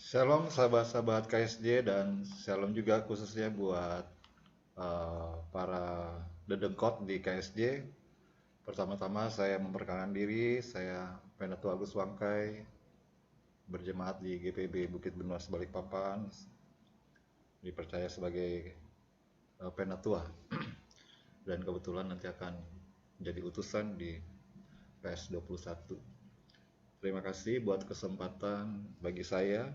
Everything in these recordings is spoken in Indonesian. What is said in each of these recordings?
Shalom sahabat-sahabat KSJ dan shalom juga khususnya buat para dedengkot di KSJ. Pertama-tama saya memperkenalkan diri, saya Penetu Agus Wangkai, berjemaat di GPB Bukit Benuas Balikpapan, dipercaya sebagai penatua dan kebetulan nanti akan jadi utusan di PS 21. Terima kasih buat kesempatan bagi saya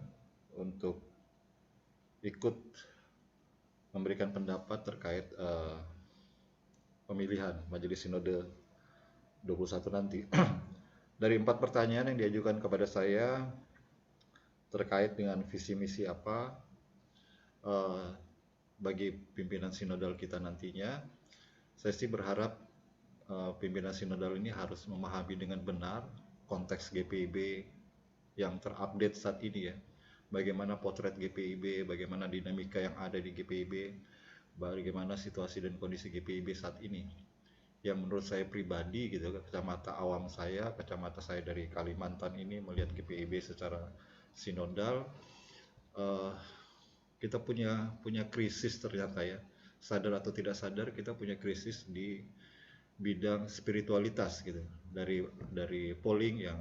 untuk ikut memberikan pendapat terkait pemilihan Majelis Sinode 21 nanti. Dari 4 pertanyaan yang diajukan kepada saya terkait dengan visi misi apa bagi pimpinan sinodal kita nantinya, saya sih berharap pimpinan sinodal ini harus memahami dengan benar konteks GPIB yang terupdate saat ini ya. Bagaimana potret GPIB, bagaimana dinamika yang ada di GPIB, bagaimana situasi dan kondisi GPIB saat ini. Yang menurut saya pribadi gitu, kacamata awam saya, kacamata saya dari Kalimantan ini melihat GPIB secara sinodal, kita punya krisis ternyata ya. Sadar atau tidak sadar kita punya krisis di bidang spiritualitas gitu. Dari polling yang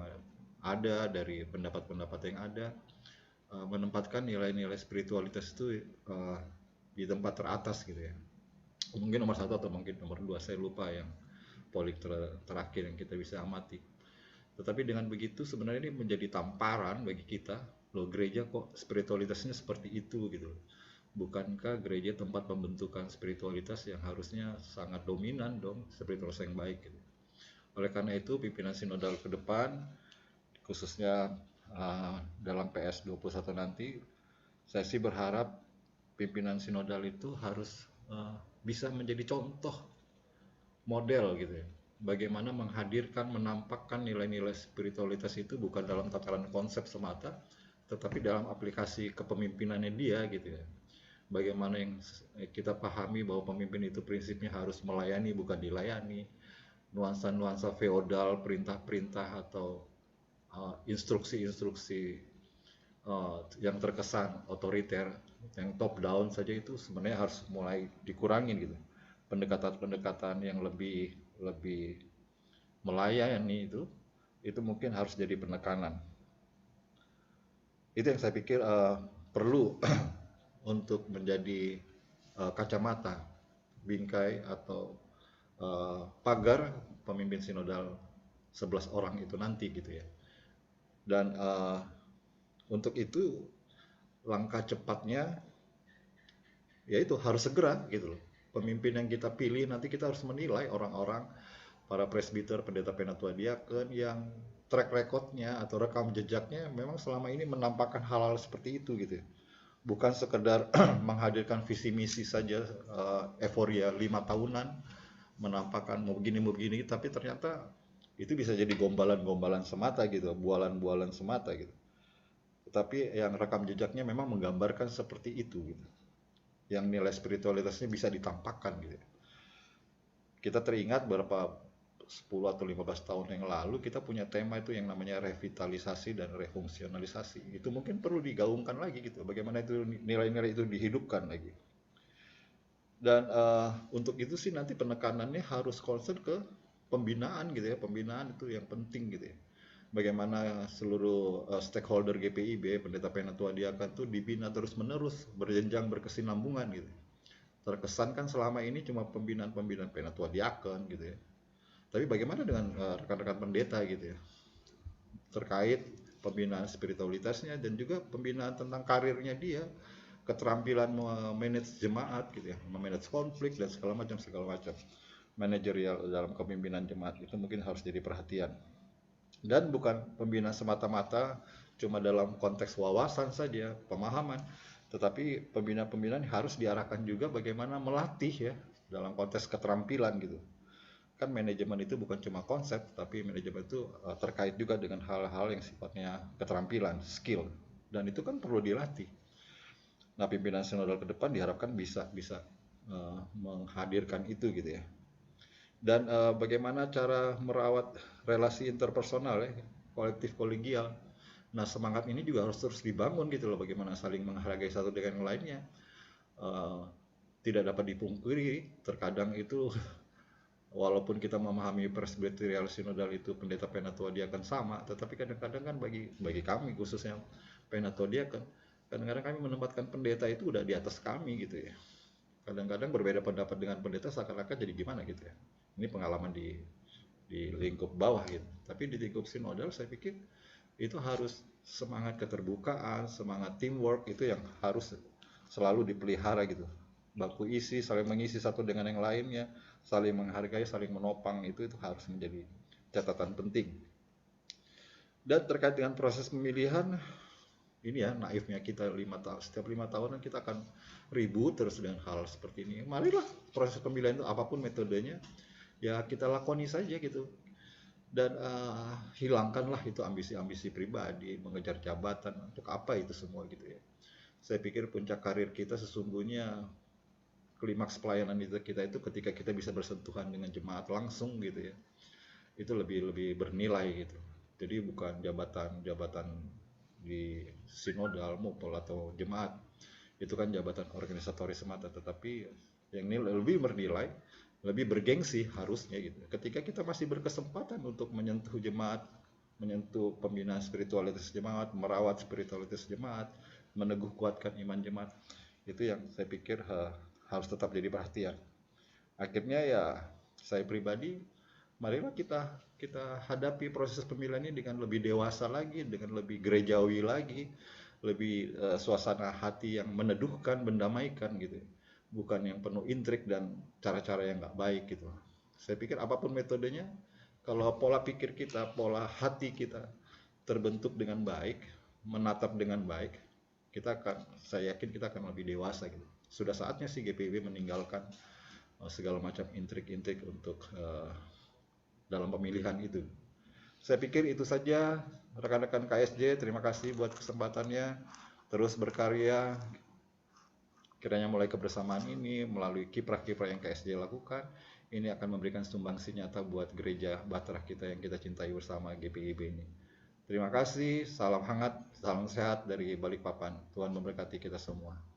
ada, dari pendapat-pendapat yang ada, menempatkan nilai-nilai spiritualitas itu di tempat teratas gitu ya. Mungkin nomor 1 atau mungkin nomor 2, saya lupa yang polling terakhir yang kita bisa amati. Tetapi dengan begitu sebenarnya ini menjadi tamparan bagi kita, loh gereja kok spiritualitasnya seperti itu gitu. Bukankah gereja tempat pembentukan spiritualitas yang harusnya sangat dominan dong, spiritualitas yang baik gitu. Oleh karena itu pimpinan sinodal ke depan, khususnya dalam PS 21 nanti, saya sih berharap pimpinan sinodal itu harus bisa menjadi contoh model gitu ya. Bagaimana menghadirkan, menampakkan nilai-nilai spiritualitas itu bukan dalam tataran konsep semata, tetapi dalam aplikasi kepemimpinannya dia gitu ya. Bagaimana yang kita pahami bahwa pemimpin itu prinsipnya harus melayani bukan dilayani. Nuansa-nuansa feodal, perintah-perintah atau instruksi-instruksi yang terkesan otoriter, yang top down saja itu sebenarnya harus mulai dikurangin gitu. Pendekatan-pendekatan yang lebih melayani itu mungkin harus jadi penekanan. Itu yang saya pikir perlu untuk menjadi kacamata, bingkai atau pagar pemimpin sinodal 11 orang itu nanti gitu ya. Dan untuk itu langkah cepatnya yaitu harus segera gitu loh. Pemimpin yang kita pilih nanti kita harus menilai orang-orang, para presbiter, pendeta, penatua, diakon yang track recordnya atau rekam jejaknya memang selama ini menampakkan hal-hal seperti itu gitu ya. Bukan sekedar menghadirkan visi misi saja, euforia 5 tahunan, menampakkan mau begini, tapi ternyata itu bisa jadi gombalan-gombalan semata gitu, bualan-bualan semata gitu. Tetapi yang rekam jejaknya memang menggambarkan seperti itu gitu. Yang nilai spiritualitasnya bisa ditampakkan gitu. Kita teringat beberapa 10 atau 15 tahun yang lalu kita punya tema itu yang namanya revitalisasi dan refungsionalisasi. Itu mungkin perlu digaungkan lagi gitu. Bagaimana itu nilai-nilai itu dihidupkan lagi. Dan untuk itu sih nanti penekanannya harus concern ke pembinaan gitu ya. Pembinaan itu yang penting gitu ya. Bagaimana seluruh stakeholder GPIB, pendeta penatua diakan itu dibina terus-menerus, berjenjang berkesinambungan gitu. Terkesan kan selama ini cuma pembinaan-pembinaan penatua diakan gitu ya. Tapi bagaimana dengan rekan-rekan pendeta gitu ya, terkait pembinaan spiritualitasnya dan juga pembinaan tentang karirnya dia, keterampilan memanage jemaat gitu ya, memanage konflik dan segala macam. Manajerial dalam kepemimpinan jemaat itu mungkin harus jadi perhatian. Dan bukan pembinaan semata-mata cuma dalam konteks wawasan saja, pemahaman, tetapi pembinaan-pembinaan harus diarahkan juga bagaimana melatih ya dalam konteks keterampilan gitu. Kan manajemen itu bukan cuma konsep, tapi manajemen itu terkait juga dengan hal-hal yang sifatnya keterampilan, skill, dan itu kan perlu dilatih. Nah, pimpinan sinodal ke depan diharapkan bisa menghadirkan itu gitu ya. Dan bagaimana cara merawat relasi interpersonal ya, kolektif kolegial, Nah, semangat ini juga harus terus dibangun gitu loh, bagaimana saling menghargai satu dengan yang lainnya. Eh, Tidak dapat dipungkiri, terkadang itu walaupun kita memahami presbyterial sinodal itu pendeta penatua diakan sama, tetapi kadang-kadang kan bagi kami khususnya penatua diakan, kadang-kadang kami menempatkan pendeta itu udah di atas kami gitu ya. Kadang-kadang berbeda pendapat dengan pendeta seakan-akan jadi gimana gitu ya. Ini pengalaman di lingkup bawah gitu. Tapi di lingkup sinodal saya pikir itu harus semangat keterbukaan, semangat teamwork itu yang harus selalu dipelihara gitu. Baku isi, saling mengisi satu dengan yang lainnya, saling menghargai, saling menopang, itu harus menjadi catatan penting. Dan terkait dengan proses pemilihan, ini ya naifnya kita 5 tahun, setiap 5 tahunan kita akan ribut terus dengan hal seperti ini. Marilah proses pemilihan itu apapun metodenya, ya kita lakoni saja gitu. Dan hilangkanlah itu ambisi-ambisi pribadi, mengejar jabatan, untuk apa itu semua gitu ya. Saya pikir puncak karir kita sesungguhnya, klimaks pelayanan kita itu ketika kita bisa bersentuhan dengan jemaat langsung gitu ya. Itu lebih bernilai gitu. Jadi bukan jabatan-jabatan di sinodal, mupol atau jemaat. Itu kan jabatan organisatoris semata, tetapi yang ini lebih bernilai, lebih bergengsi harusnya gitu. Ketika kita masih berkesempatan untuk menyentuh jemaat, menyentuh pembinaan spiritualitas jemaat, merawat spiritualitas jemaat, meneguh kuatkan iman jemaat, itu yang saya pikir harus tetap jadi perhatian. Akhirnya ya saya pribadi, marilah kita hadapi proses pemilihan ini dengan lebih dewasa lagi, dengan lebih gerejawi lagi, lebih suasana hati yang meneduhkan, mendamaikan gitu, bukan yang penuh intrik dan cara-cara yang nggak baik gitu. Saya pikir apapun metodenya, kalau pola pikir kita, pola hati kita terbentuk dengan baik, menatap dengan baik, saya yakin kita akan lebih dewasa gitu. Sudah saatnya sih GPIB meninggalkan segala macam intrik-intrik untuk dalam pemilihan itu. Saya pikir itu saja rekan-rekan KSJ, terima kasih buat kesempatannya, terus berkarya, kiranya mulai kebersamaan ini melalui kiprah-kiprah yang KSJ lakukan, ini akan memberikan sumbangsi nyata buat gereja Batrah kita yang kita cintai bersama, GPIB ini. Terima kasih, salam hangat, salam sehat dari Balikpapan. Tuhan memberkati kita semua.